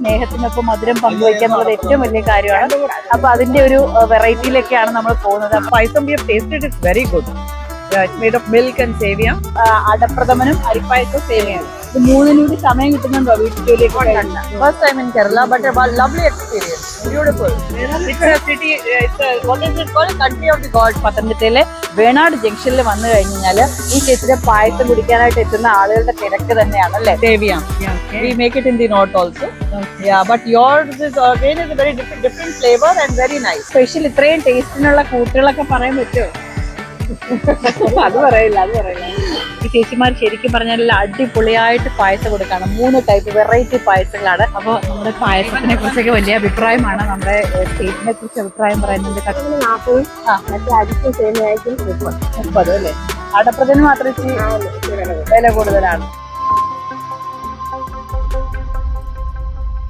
സ്നേഹത്തിനൊപ്പം മധുരം പങ്കുവയ്ക്കുക എന്നുള്ളത് ഏറ്റവും വലിയ കാര്യമാണ്. അപ്പൊ അതിന്റെ ഒരു വെറൈറ്റിയിലേക്കാണ് നമ്മൾ പോകുന്നത്. Payasam we have tasted, it's very good. Yeah, it's made of milk and sevia. അടപ്രഥമനും അരിപ്പായസവും സേവയാണ്. ഇത് മൂന്നിനും കൂടി സമയം കിട്ടുന്നുണ്ടോ വീട്ടിൽ ജോലിയൊക്കെ? First time in Kerala, but a lovely experience. Beautiful. It's a city, what is it called? Country of the gods. പത്തനംതിട്ടയിലെ വേണാട് ജംഗ്ഷനിൽ വന്നു കഴിഞ്ഞാൽ ഈ ചേച്ചിയുടെ പായസം കുടിക്കാനായിട്ട് എത്തുന്ന ആളുകളുടെ തിരക്ക് തന്നെയാണ് അല്ലേ? Sevia. Yeah. We make it in the north also. Yeah, but yours is again is a very different flavor and very nice. Special ഇത്രയും ടേസ്റ്റിനുള്ള കൂട്ടുകളൊക്കെ പറയാൻ പറ്റുമോ? അത് പറയില്ല. ഈ ചേച്ചിമാർ ശരിക്കും പറഞ്ഞാൽ അടിപൊളിയായിട്ട് പായസം കൊടുക്കാണ്. 3 ടൈപ്പ് വെറൈറ്റി പായസങ്ങളാണ്. അപ്പോൾ നമ്മുടെ പായസത്തിനെ കുറിച്ചൊക്കെ വലിയ അഭിപ്രായമാണ്. നമ്മുടെ സ്റ്റേറ്റിനെ കുറിച്ച് അഭിപ്രായം പറയുന്നത് 40 മറ്റേ അരിക്കും സേമിയായിരിക്കും 30 അല്ലേ? അടപ്രഥമന് മാത്രം ഇച്ചിരി വില കൂടുതലാണ്.